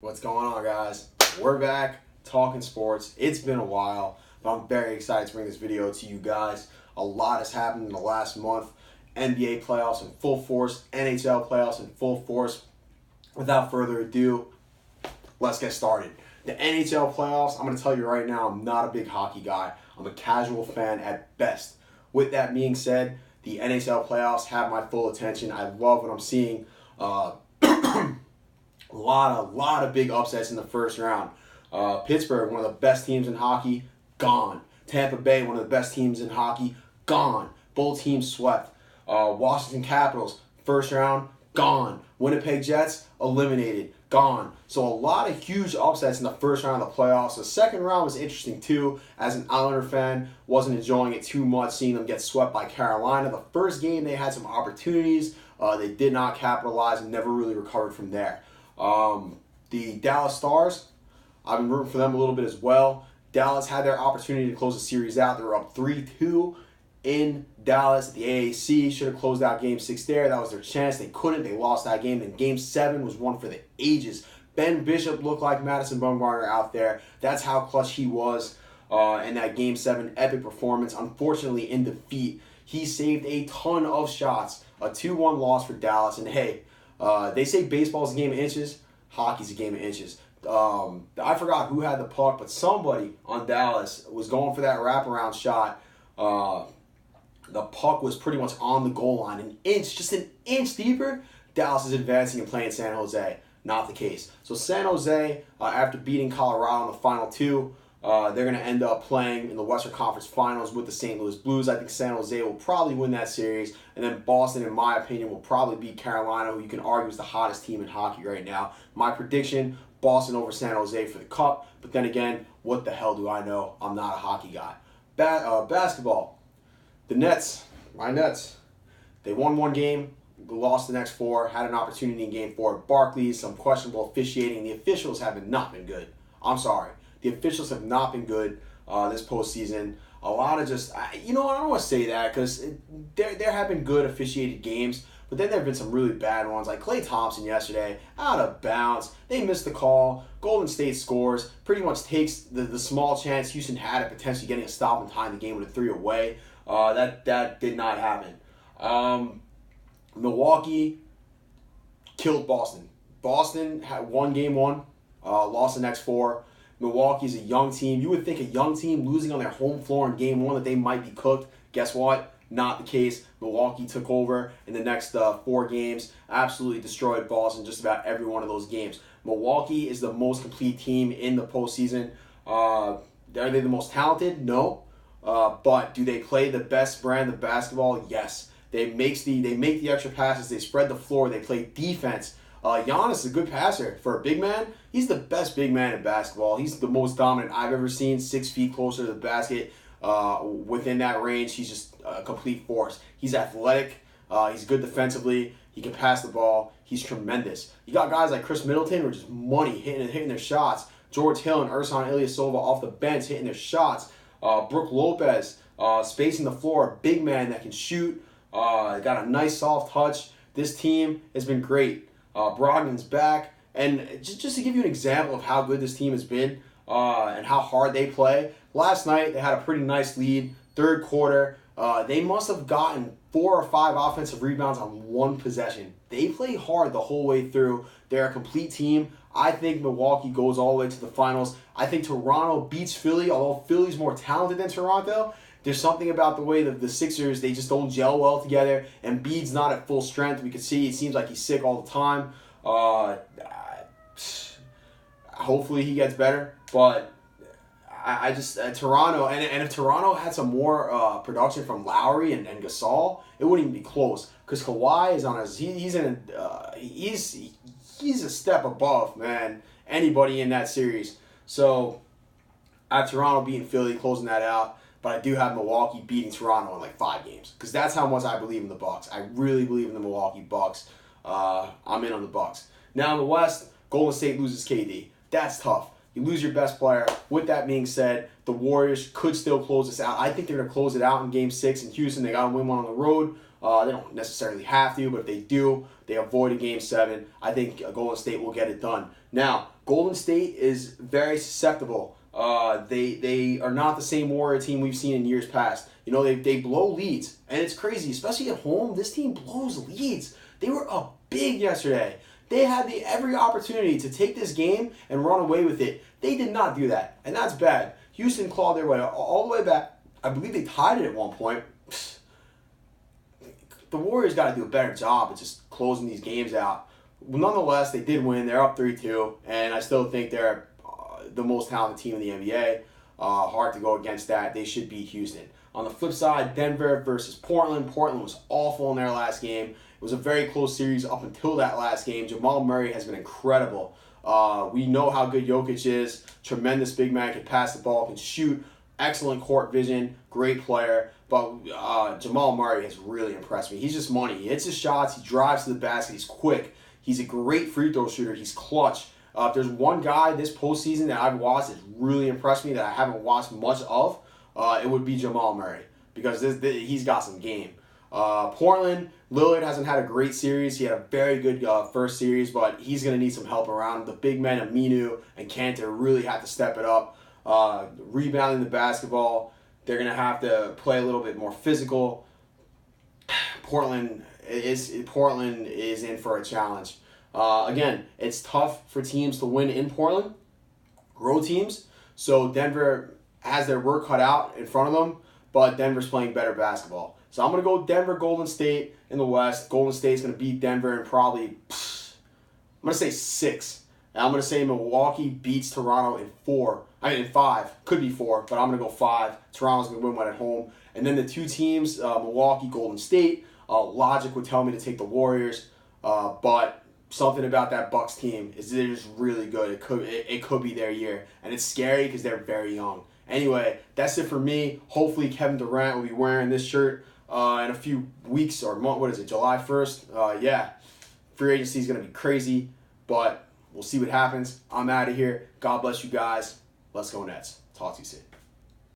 What's going on, guys? We're back talking sports. It's been a while, but I'm very excited to bring this video to you guys. A lot has happened in the last month. NBA playoffs in full force, NHL playoffs in full force. Without further ado, let's get started. The NHL playoffs, I'm going to tell you right now, I'm not a big hockey guy. I'm a casual fan at best. With that being said, the NHL playoffs have my full attention. I love what I'm seeing. A lot of big upsets in the first round. Pittsburgh, one of the best teams in hockey, gone. Tampa Bay, one of the best teams in hockey, gone. Both teams swept. Washington Capitals, first round, gone. Winnipeg Jets, eliminated, gone. So a lot of huge upsets in the first round of the playoffs. The second round was interesting too. As an Islander fan, wasn't enjoying it too much, seeing them get swept by Carolina. The first game, they had some opportunities. They did not capitalize and never really recovered from there. The Dallas Stars, I've been rooting for them a little bit as well. Dallas had their opportunity to close the series out. They were up 3-2 in Dallas. The AAC should have closed out Game 6 there. That was their chance. They couldn't. They lost that game. Then Game 7 was one for the ages. Ben Bishop looked like Madison Bumgarner out there. That's how clutch he was in that Game 7 epic performance. Unfortunately, in defeat, he saved a ton of shots. A 2-1 loss for Dallas. And hey, they say baseball's a game of inches. Hockey's a game of inches. I forgot who had the puck, but somebody on Dallas was going for that wraparound shot. The puck was pretty much on the goal line. Just an inch deeper, Dallas is advancing and playing San Jose. Not the case. So San Jose, after beating Colorado in the final two, they're going to end up playing in the Western Conference Finals with the St. Louis Blues. I think San Jose will probably win that series. And then Boston, in my opinion, will probably beat Carolina, who you can argue is the hottest team in hockey right now. My prediction, Boston over San Jose for the Cup. But then again, what the hell do I know? I'm not a hockey guy. Basketball. The Nets, my Nets, they won one game, lost the next four, had an opportunity in Game 4 at Barclays, some questionable officiating. The officials have not been good. I'm sorry. The officials have not been good this postseason. A lot of just, I don't want to say that because there have been good officiated games, but then there have been some really bad ones, like Klay Thompson yesterday, out of bounds. They missed the call. Golden State scores, pretty much takes the small chance Houston had of potentially getting a stop and tying the game with a 3 away. That did not happen. Milwaukee killed Boston. Boston had won Game 1, lost the next 4. Milwaukee's a young team. You would think a young team losing on their home floor in Game 1 that they might be cooked. Guess what? Not the case. Milwaukee took over in the next 4 games. Absolutely destroyed Boston just about every one of those games. Milwaukee is the most complete team in the postseason. Are they the most talented? No. But do they play the best brand of basketball? Yes. They make the extra passes. They spread the floor. They play defense. Giannis is a good passer for a big man. He's the best big man in basketball. He's the most dominant I've ever seen. 6 feet closer to the basket. Within that range, he's just a complete force. He's athletic. He's good defensively. He can pass the ball. He's tremendous. You got guys like Chris Middleton who are just money hitting their shots. George Hill and Ersan Ilyasova off the bench hitting their shots. Brook Lopez spacing the floor. A big man that can shoot. Got a nice soft touch. This team has been great. Brogdon's back. And just to give you an example of how good this team has been and how hard they play, last night they had a pretty nice lead. Third quarter, they must have gotten 4 or 5 offensive rebounds on one possession. They play hard the whole way through. They're a complete team. I think Milwaukee goes all the way to the finals. I think Toronto beats Philly, although Philly's more talented than Toronto. There's something about the way that the Sixers, they just don't gel well together. And Embiid's not at full strength. We can see it seems like he's sick all the time. Hopefully he gets better. But I just Toronto, and if Toronto had some more production from Lowry and Gasol, it wouldn't even be close. Because Kawhi is on he's a step above, man, anybody in that series. So I have Toronto beating Philly, closing that out. But I do have Milwaukee beating Toronto in like 5 games. Because that's how much I believe in the Bucks. I really believe in the Milwaukee Bucks. I'm in on the Bucks. Now in the West, Golden State loses KD. That's tough. You lose your best player. With that being said, the Warriors could still close this out. I think they're going to close it out in Game 6 in Houston. They got to win one on the road. They don't necessarily have to, but if they do, they avoid a Game 7. I think Golden State will get it done. Now, Golden State is very susceptible. They are not the same Warrior team we've seen in years past. You know, they blow leads, and it's crazy, especially at home. This team blows leads. They were up big yesterday. They had every opportunity to take this game and run away with it. They did not do that, and that's bad. Houston clawed their way all the way back. I believe they tied it at one point. The Warriors got to do a better job of just closing these games out. Nonetheless, they did win. They're up 3-2, and I still think they're the most talented team in the NBA. Hard to go against that. They should beat Houston. On the flip side, Denver versus Portland. Portland was awful in their last game. It was a very close series up until that last game. Jamal Murray has been incredible. We know how good Jokic is. Tremendous big man, can pass the ball, can shoot. Excellent court vision. Great player. But Jamal Murray has really impressed me. He's just money. He hits his shots. He drives to the basket. He's quick. He's a great free throw shooter. He's clutch. If there's one guy this postseason that I've watched that's really impressed me that I haven't watched much of, it would be Jamal Murray, because he's got some game. Portland, Lillard hasn't had a great series. He had a very good first series, but he's going to need some help around him. The big men, Aminu and Kanter, really have to step it up. Rebounding the basketball, they're going to have to play a little bit more physical. Portland is in for a challenge. Again, it's tough for teams to win in Portland, road teams. So Denver has their work cut out in front of them, but Denver's playing better basketball. So I'm going to go Denver, Golden State in the West. Golden State's going to beat Denver in probably, I'm going to say 6. And I'm going to say Milwaukee beats Toronto in 5. Could be 4, but I'm going to go 5. Toronto's going to win one at home. And then the two teams, Milwaukee, Golden State, logic would tell me to take the Warriors, but something about that Bucks team is they're just really good. It could be their year, and it's scary because they're very young. Anyway, that's it for me. Hopefully Kevin Durant will be wearing this shirt in a few weeks or month. What is it, July 1st? Yeah, free agency is going to be crazy, but we'll see what happens. I'm out of here. God bless you guys. Let's go Nets. Talk to you soon.